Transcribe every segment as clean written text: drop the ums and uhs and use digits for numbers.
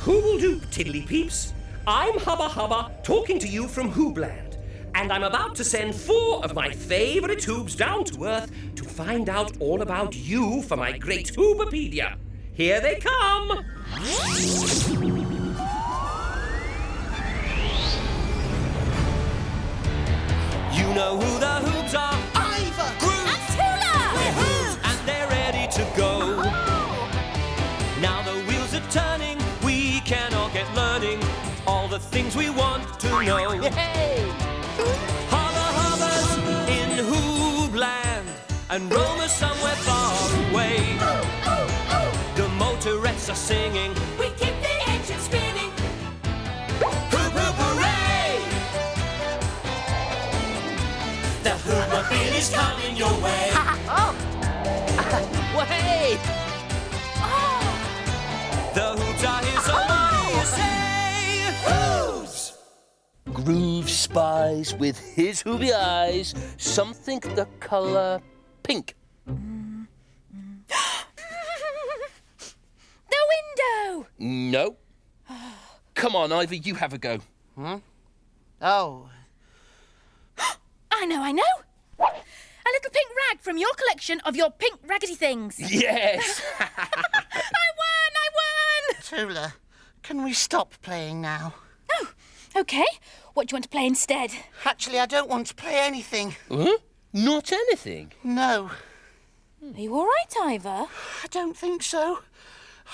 Who will do, Tiddlypeeps? I'm Hubba, talking to you from Hoobland, and I'm about to send 4 of my favourite Hoobs down to Earth to find out all about you for my great Hoobapedia. Here they come! You know who the Hoobs are? Ivor! Groove! And Tula! We're Hoobs! And they're ready to go. Now the wheels are turning, we can all get learning all the things we want to know. Hey! Hubba's in Hoobland, and Roma somewhere far away. The motorettes are singing, we keep the engine spinning. Hoop, hoop, hooray! The Hoobmobile is coming your way. Way! The Hoobs are here, so what do you say? Hoobs! Groove spies with his hooby eyes something the colour pink. The window! No. Come on, Ivor, you have a go. Oh. I know. A little pink rag from your collection of your pink raggedy things. Yes! I won! Tula, can we stop playing now? Oh, OK. What do you want to play instead? Actually, I don't want to play anything. Huh? Not anything? No, Are you all right, Ivor? I don't think so.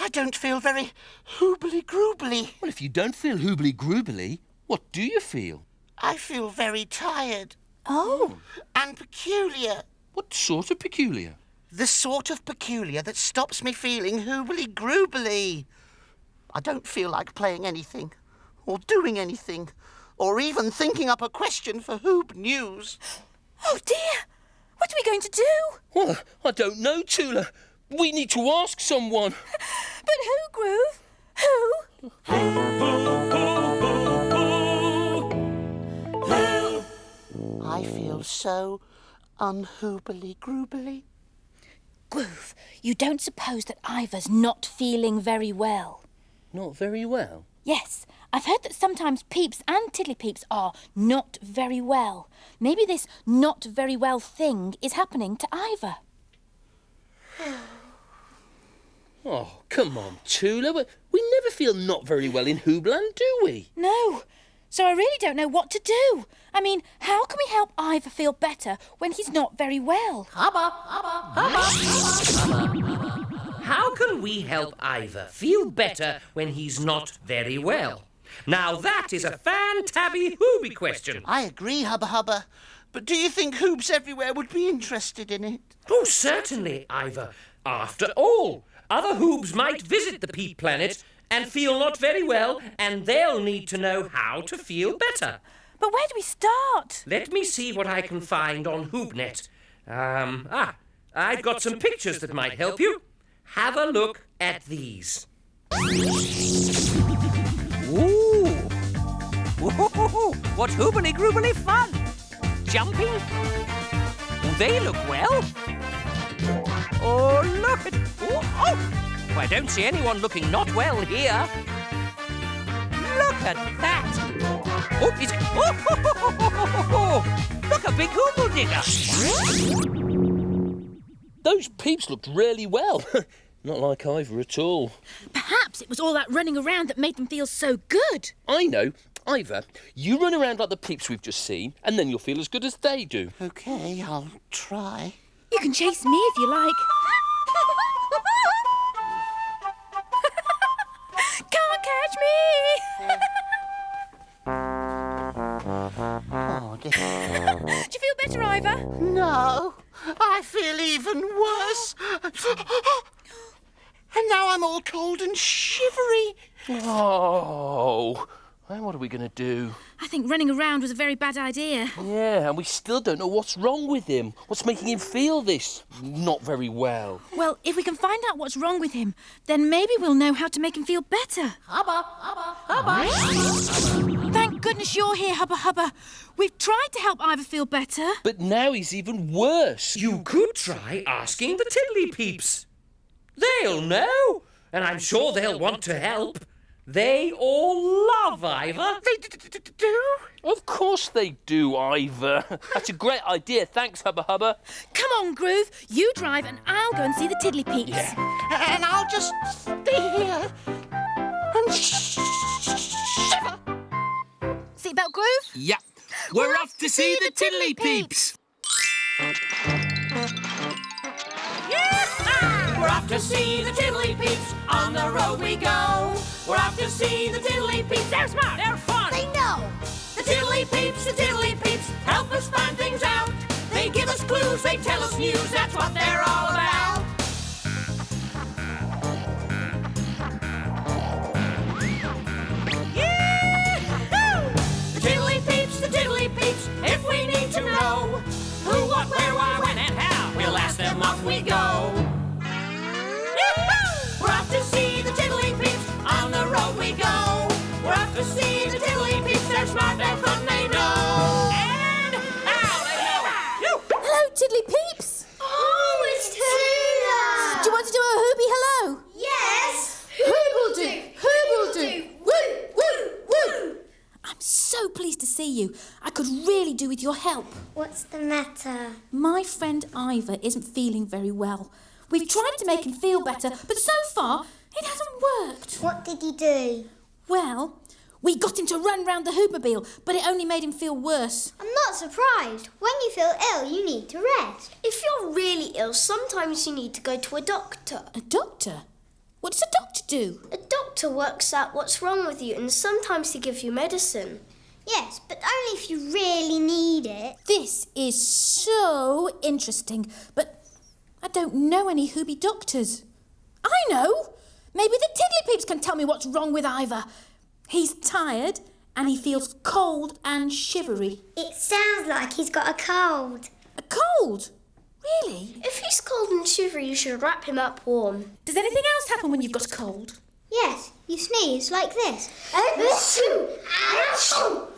I don't feel very hoobly-groobly. Well, if you don't feel hoobly-groobly, what do you feel? I feel very tired Oh. and peculiar. What sort of peculiar? The sort of peculiar that stops me feeling hoobly-groobly. I don't feel like playing anything, or doing anything, or even thinking up a question for Hoob News. Oh, dear. What are we going to do? Well, I don't know, Tula. We need to ask someone. But who, Groove? Who? I feel so unhoobly-groobly. Groove, you don't suppose that Ivor's not feeling very well? Not very well. Yes, I've heard that sometimes Peeps and Tiddlypeeps are not very well. Maybe this not very well thing is happening to Ivor. Oh, come on, Tula. We never feel not very well in Hoobland, do we? No, so I really don't know what to do. I mean, how can we help Ivor feel better when he's not very well? Hubba! How can we help Ivor feel better when he's not very well? Now that is a fan-tabby hooby question. I agree, Hubba. But do you think Hoobs everywhere would be interested in it? Oh, certainly, Ivor. After all, other Hoobs might visit the Peep planet and feel not very well, and they'll need to know how to feel better. But where do we start? Let me see what I can find on Hoobnet. I've got some pictures that might help you. Have a look at these. Ooh! Whoa! What hoobly-groobly fun! Jumping? They look well. Oh, look at... Oh, I don't see anyone looking not well here. Look at that! Oh, it's... Oh! Look, a big hooble digger! Those Peeps looked really well. Not like Ivor at all. Perhaps it was all that running around that made them feel so good. I know. Ivor, you run around like the Peeps we've just seen, and then you'll feel as good as they do. OK, I'll try. You can chase me if you like. Can't catch me! Oh, dear. Do you feel better, Ivor? No, I feel even worse. And now I'm all cold and shivery. Oh, well, what are we going to do? I think running around was a very bad idea. Yeah, and we still don't know what's wrong with him. What's making him feel this not very well? Well, if we can find out what's wrong with him, then maybe we'll know how to make him feel better. Hubba! Thank goodness you're here, Hubba. We've tried to help Ivor feel better. But now he's even worse. You could try asking the Tiddlypeeps. They'll know. and I'm sure they'll want to help. They all love Ivor. They do? Of course they do, Ivor. That's a great idea. Thanks, Hubba Hubba. Come on, Groove. You drive and I'll go and see the Tiddlypeeps. Yeah. And I'll just stay here and shiver. Seatbelt, Groove? Yep. We're off to see the Tiddlypeeps. We're off to see the Tiddlypeeps. On the road we go. We're off to see the Tiddlypeeps. They're smart. They're fun. They know. The Tiddlypeeps help us find things out. They give us clues, they tell us news. That's what they're all about. The Tiddlypeeps, if we need to know who, what, where, why, when, and how, we'll ask them, off we go. We're off to see the Tiddlypeeps, on the road we go. We're off to see the Tiddlypeeps, they're smart, they're fun, they know. And how they know. Hello, Tiddlypeeps. Oh, it's Tula! Do you want to do a Hoobie hello? Yes! Woo, woo, woo! I'm so pleased to see you. I could really do with your help. What's the matter? My friend Ivor isn't feeling very well. We've tried to make him feel better, but so far it hasn't worked. What did he do? Well, we got him to run round the Hoopmobile, but it only made him feel worse. I'm not surprised. When you feel ill, you need to rest. If you're really ill, sometimes you need to go to a doctor. A doctor? What does a doctor do? A doctor works out what's wrong with you and sometimes he gives you medicine. Yes, but only if you really need it. This is so interesting, but I don't know any Hoobie doctors. I know! Maybe the Tiddlypeeps can tell me what's wrong with Ivor. He's tired and he feels cold and shivery. It sounds like he's got a cold. A cold? Really? If he's cold and shivery, you should wrap him up warm. Does anything else happen when you've got a cold? Yes, you sneeze like this. Achoo! Achoo!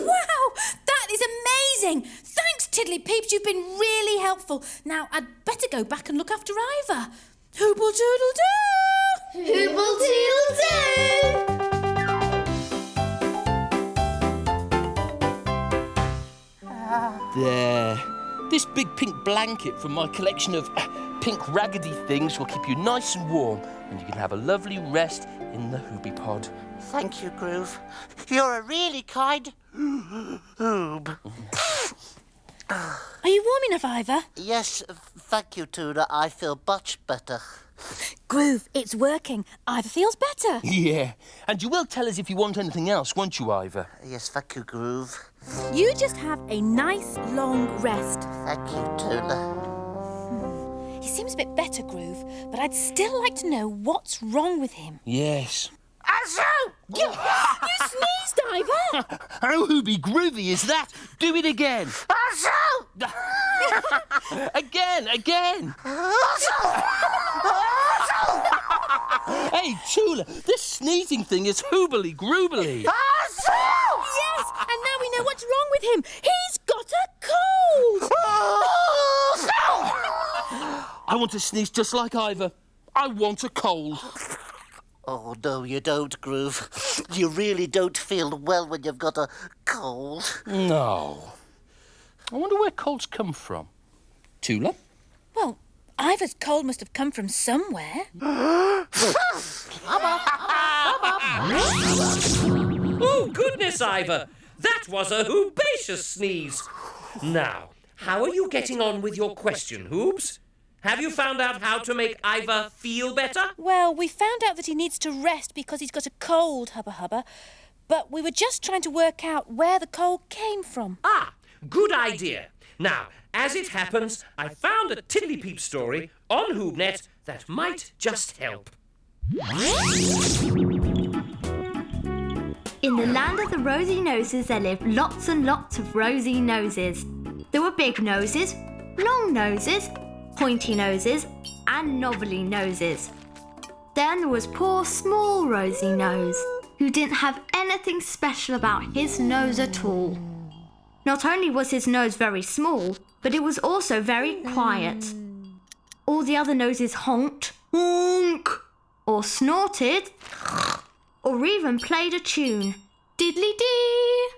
Wow, that is amazing! Thanks, Tiddlypeeps, you've been really helpful. Now, I'd better go back and look after Ivor. Hooble doodle doo! Hooble doodle doo! There. This big pink blanket from my collection of pink raggedy things will keep you nice and warm, and you can have a lovely rest in the Hoobie pod. Thank you, Groove. You're a really kind Hoob. Are you warm enough, Ivor? Yes, thank you, Tula. I feel much better. Groove, it's working. Ivor feels better. Yeah. And you will tell us if you want anything else, won't you, Ivor? Yes, thank you, Groove. You just have a nice long rest. Thank you, Tula. He seems a bit better, Groove, but I'd still like to know what's wrong with him. Yes. Achoo! You sneezed, Ivor! How Hoobie groovy is that? Do it again. Achoo! Again. Achoo! Hey, Tula, this sneezing thing is hoobly groobly. Achoo! Yes, and now we know what's wrong with him. He's got a cold! I want to sneeze just like Ivor. I want a cold. Oh, no, you don't, Groove. You really don't feel well when you've got a cold. No. I wonder where colds come from. Tula? Well, Ivor's cold must have come from somewhere. Oh, goodness, Ivor! That was a hoobacious sneeze. Now, how are you getting on with your question, Hoobs? Have you found out how to make Ivor feel better? Well, we found out that he needs to rest because he's got a cold, Hubba Hubba. But we were just trying to work out where the cold came from. Ah, good idea. Now, as it happens, I found a Tiddlypeep story on Hoobnet that might just help. In the land of the rosy noses, there lived lots and lots of rosy noses. There were big noses, long noses, pointy noses, and knobbly noses. Then there was poor small Rosy Nose, who didn't have anything special about his nose at all. Not only was his nose very small, but it was also very quiet. All the other noses honked, honk, or snorted, or even played a tune. Diddly-dee!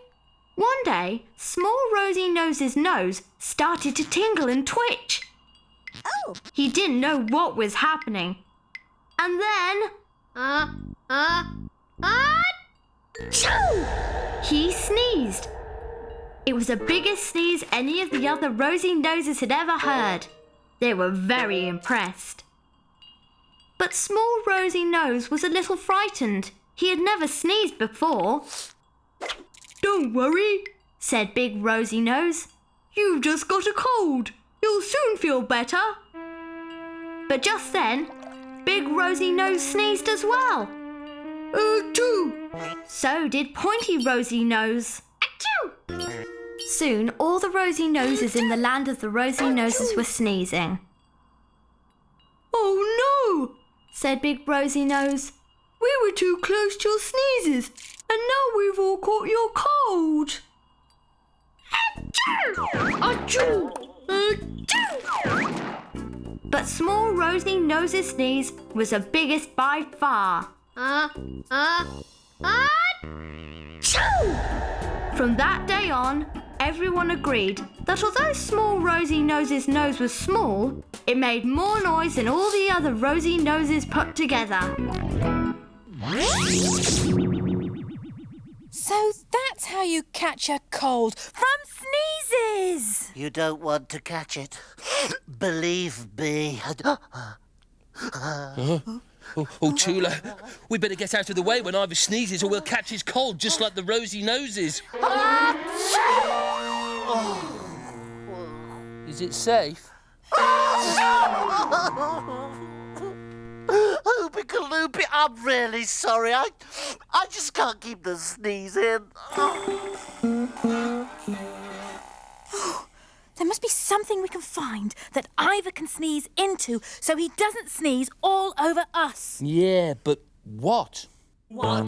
One day, small Rosy Nose's nose started to tingle and twitch. Oh! He didn't know what was happening. And then... Achoo! He sneezed. It was the biggest sneeze any of the other Rosy Noses had ever heard. They were very impressed. But small Rosy Nose was a little frightened. He had never sneezed before. Don't worry, said Big Rosy Nose. You've just got a cold. You'll soon feel better. But just then, Big Rosy Nose sneezed as well. Achoo! So did Pointy Rosy Nose. Achoo! Soon, all the Rosy Noses in the land of the Rosy Noses were sneezing. Oh no, said Big Rosy Nose. We were too close to your sneezes, and now we've all caught your cold. Achoo! Achoo! Achoo! But small Rosy Nose's sneeze was the biggest by far. Achoo! From that day on, everyone agreed that although small Rosy Nose's nose was small, it made more noise than all the other Rosy Noses put together. So that's how you catch a cold, from sneezes! You don't want to catch it. Believe me. Oh, Tula, we better get out of the way when Ivor sneezes or we'll catch his cold just like the Rosy Noses. Is it safe? Hoobie-Kaloopie, I'm really sorry. I just can't keep the sneeze in. There must be something we can find that Ivor can sneeze into so he doesn't sneeze all over us. Yeah, but what? What?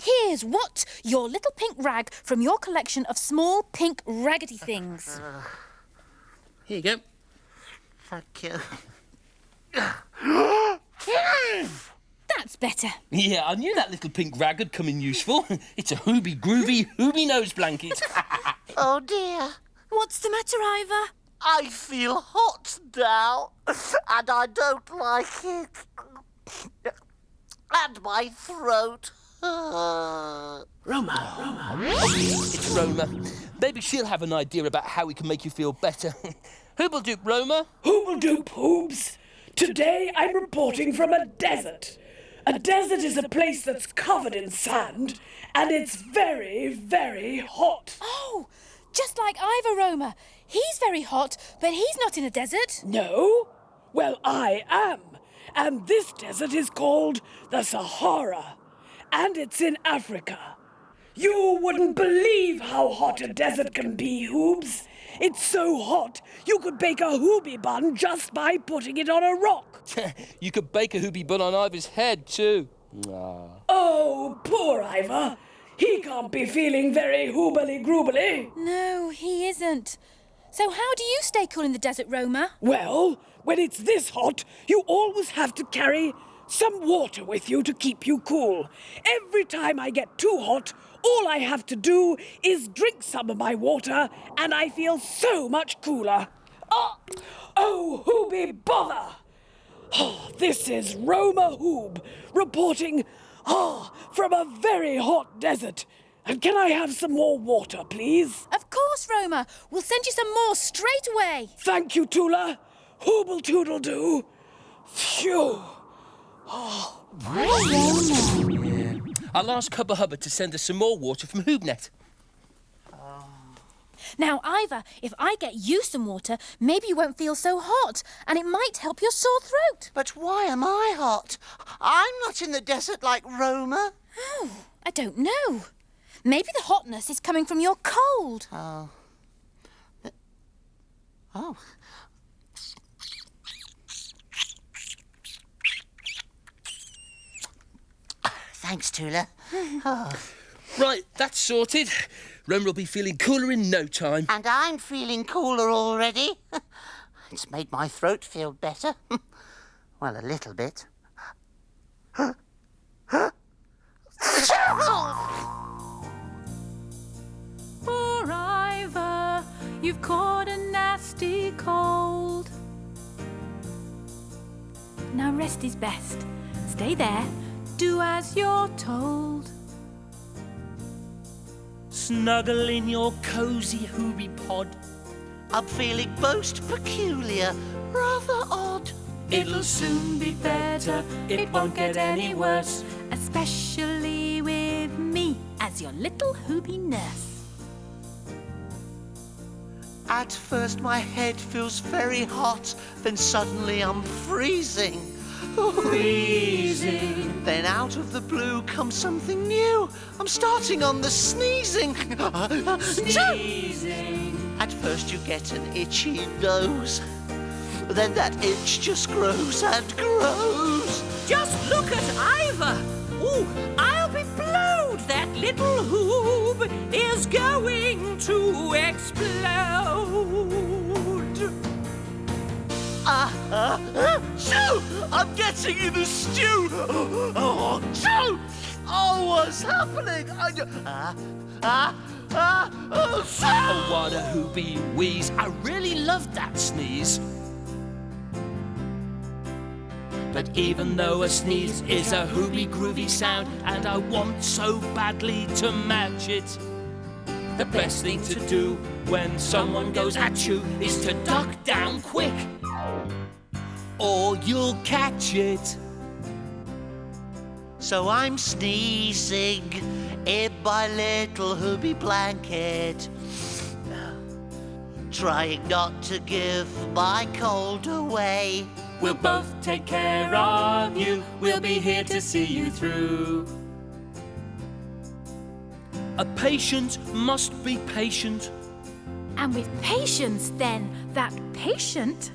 Here's what, your little pink rag from your collection of small pink raggedy things. Here you go. Thank you. That's better. Yeah, I knew that little pink rag would come in useful. It's a Hoobie Groovy Hoobie nose blanket. Oh dear. What's the matter, Ivor? I feel hot now, and I don't like it. And my throat. Roma. It's Roma. Maybe she'll have an idea about how we can make you feel better. Who'll do, Roma? Who'll do, Hoobs? Today I'm reporting from a desert. A desert is a place that's covered in sand, and it's very, very hot. Oh, just like Ivor, Roma. He's very hot, but he's not in a desert. No? Well, I am. And this desert is called the Sahara, and it's in Africa. You wouldn't believe how hot a desert can be, Hoobs. It's so hot, you could bake a hoobie bun just by putting it on a rock. You could bake a Hoobie bun on Ivor's head, too. Oh, poor Ivor. He can't be feeling very hoobly-groobly. No, he isn't. So how do you stay cool in the desert, Roma? Well, when it's this hot, you always have to carry some water with you to keep you cool. Every time I get too hot, all I have to do is drink some of my water, and I feel so much cooler. Oh, Hoobie bother! This is Roma Hoob, reporting, from a very hot desert. And can I have some more water, please? Of course, Roma. We'll send you some more straight away. Thank you, Tula. Hooble Tootle do. Phew. Yeah. I'll ask Hubba to send us some more water from Hoobnet. Now, Ivor, if I get you some water, maybe you won't feel so hot, and it might help your sore throat. But why am I hot? I'm not in the desert like Roma. Oh, I don't know. Maybe the hotness is coming from your cold. Oh. Thanks, Tula. Right, that's sorted. Roma will be feeling cooler in no time. And I'm feeling cooler already. It's made my throat feel better. Well, a little bit. Poor Ivor, you've caught a nasty cold. Now rest is best. Stay there, do as you're told. Snuggle in your cosy Hoobie pod. I'm feeling most peculiar, rather odd. It'll soon be better, it won't get any worse. Especially with me as your little Hoobie nurse. At first my head feels very hot, then suddenly I'm freezing. Freezing. Then out of the blue comes something new. I'm starting on the sneezing. Sneezing. At first you get an itchy nose. Then that itch just grows and grows. Just look at Ivor. Ooh, I'll be blowed. That little hoob is going to explode. Shoo! I'm getting in a stew. Oh, shoo! Oh, what's happening? Shoo! Oh, what a Hoobie wheeze. I really loved that sneeze. But even though a sneeze is a Hoobie groovy sound, and I want so badly to match it, the best thing to do when someone goes at you is to duck down quick, or you'll catch it. So I'm sneezing in my little Hoobie blanket, trying not to give my cold away. We'll both take care of you. We'll be here to see you through. A patient must be patient. And with patience, then, that patient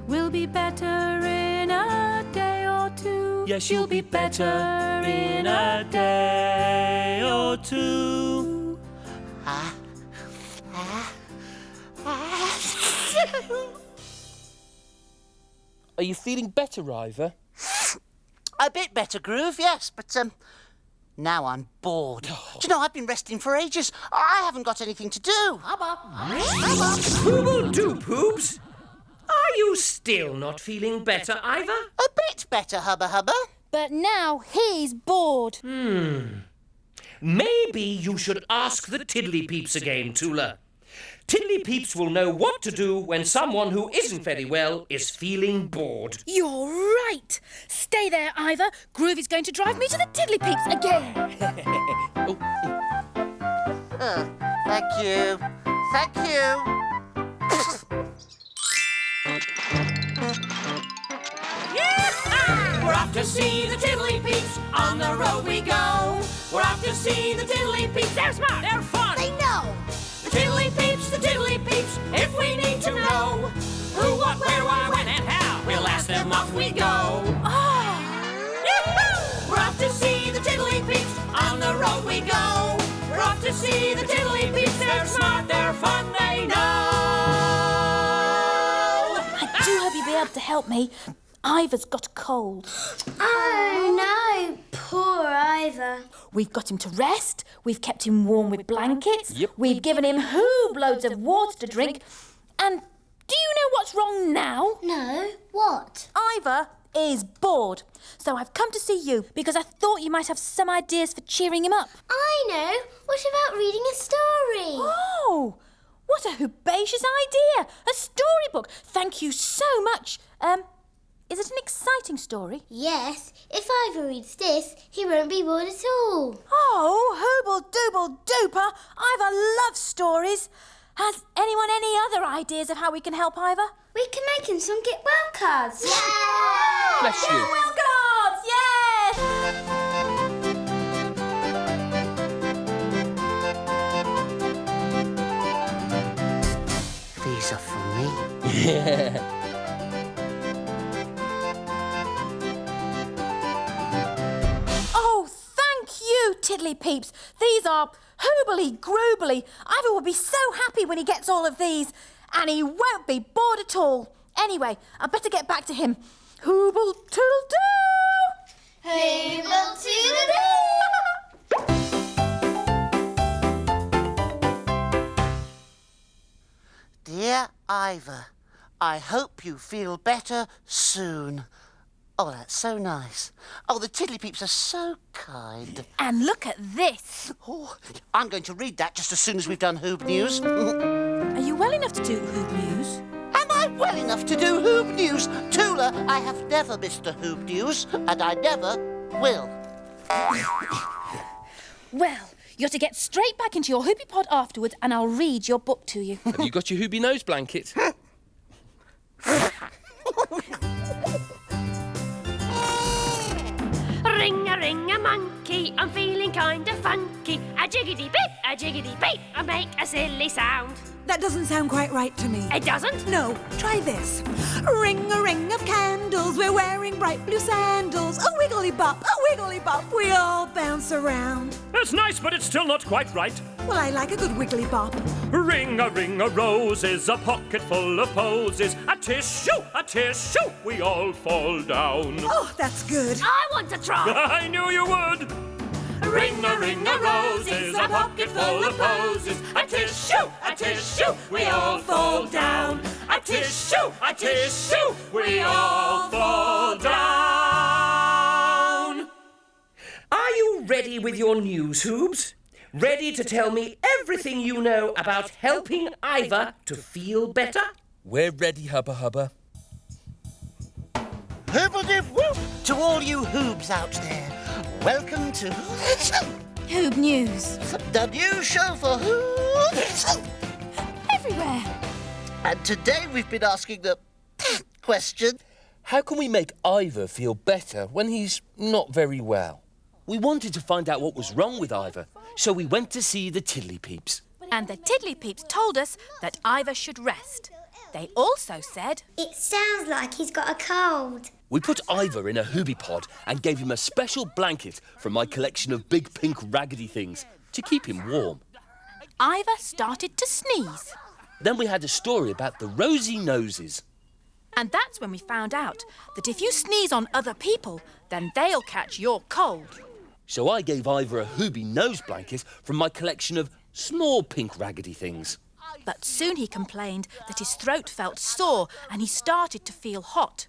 will be better in a day or two. Yes, you'll be better in a day or two. Are you feeling better, Ivor? A bit better, Groove, yes, but now I'm bored. Do you know, I've been resting for ages. I haven't got anything to do. Hubba. Who will do, Hoobs? Are you still not feeling better, Ivor? A bit better, Hubba. But now he's bored. Maybe you should ask the Tiddlypeeps again, Tula. Tiddlypeeps will know what to do when someone who isn't very well is feeling bored. You're right. Stay there, Ivor. Groovy's going to drive me to the Tiddlypeeps again. Thank you. Thank you. We're off to see the Tiddlypeeps. On the road we go. We're off to see the Tiddlypeeps. They're smart. They're fun. They know. The Tiddlypeeps, the Tiddlypeeps. If we need to know who, what, where, why, when, and how, we'll ask them. Off we go. We're off to see the Tiddlypeeps. On the road we go. We're off to see the Tiddlypeeps. They're smart. They're fun. They know. I do hope you'll be able to help me. Ivor's got a cold. Oh no, poor Ivor. We've got him to rest, we've kept him warm with blankets, Yep. we've given him loads of water to drink, and do you know what's wrong now? No, what? Ivor is bored. So I've come to see you because I thought you might have some ideas for cheering him up. I know. What about reading a story? Oh, what a herbaceous idea! A storybook. Thank you so much. Is it an exciting story? Yes, if Ivor reads this, he won't be bored at all. Oh, hooble dooble duper! Ivor loves stories. Has anyone any other ideas of how we can help Ivor? We can make him some get well cards. Bless you. Well cards, yes! These are for me. Yeah. Oh, thank you, Tiddlypeeps. These are hoobly groobly. Ivor will be so happy when he gets all of these. And he won't be bored at all. Anyway, I'd better get back to him. Hooble toodle doo! Hooble toodle doo! Dear Ivor, I hope you feel better soon. Oh, that's so nice. Oh, the Tiddlypeeps are so kind. And look at this. Oh, I'm going to read that just as soon as we've done Hoob News. Are you well enough to do Hoob News? Am I well enough to do Hoob News? Tula, I have never missed a Hoob News, and I never will. Well, you're to get straight back into your hoopy pod afterwards and I'll read your book to you. Have you got your Hoobie nose blanket? Ring a monkey, I'm feeling kinda funky. A jiggity beep, I make a silly sound. That doesn't sound quite right to me. It doesn't? No, try this. Ring a ring of candles, we're wearing bright blue sandals. A wiggly bop, we all bounce around. That's nice, but it's still not quite right. Well, I like a good wiggly bop. Ring a roses, a pocket full of posies. A tissue, we all fall down. Oh, that's good. I want to try. I knew you would. Ring a roses, a pocket full of posies. A tissue, we all fall down. A tissue, we all fall down. Are you ready with your news, Hoobs? Ready to tell me everything you know about helping Ivor to feel better? We're ready, Hubba. Hooble-doo-whoop to all you Hoobs out there. Welcome to Hoob News. the new show for Hoobs. Everywhere. And today we've been asking the question, How can we make Ivor feel better when he's not very well? We wanted to find out what was wrong with Ivor, so we went to see the Tiddlypeeps. And the Tiddlypeeps told us that Ivor should rest. They also said... It sounds like he's got a cold. We put Ivor in a Hoobie pod and gave him a special blanket from my collection of big pink raggedy things to keep him warm. Ivor started to sneeze. Then we had a story about the rosy noses. And that's when we found out that if you sneeze on other people, then they'll catch your cold. So I gave Ivor a Hoobie nose blanket from my collection of small pink raggedy things. But soon he complained that his throat felt sore and he started to feel hot.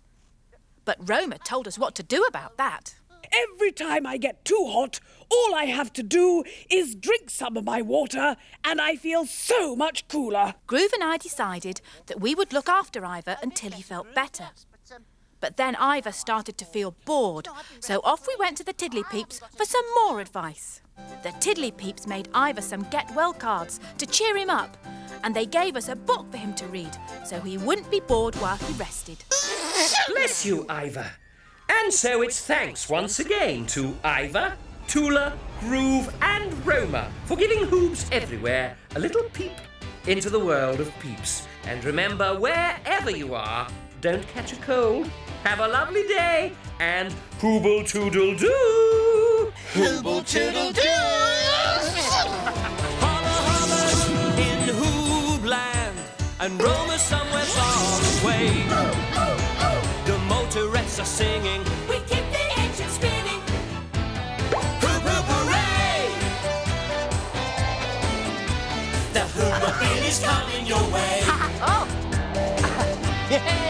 But Roma told us what to do about that. Every time I get too hot, all I have to do is drink some of my water and I feel so much cooler. Groove and I decided that we would look after Ivor until he felt better. But then Ivor started to feel bored, so off we went to the Tiddlypeeps for some more advice. The Tiddlypeeps made Ivor some get-well cards to cheer him up, and they gave us a book for him to read so he wouldn't be bored while he rested. Bless you, Ivor. And so it's thanks once again to Ivor, Tula, Groove and Roma for giving Hoobs everywhere a little peep into the world of Peeps. And remember, wherever you are, don't catch a cold. Have a lovely day and Hooble Toodle Doo! Hooble Toodle Doo! Hubba's in Hoobland and Roma somewhere far away. The motorettes are singing, We keep the engine spinning. hoop hoop hooray! The Hooba is coming your way. Yeah.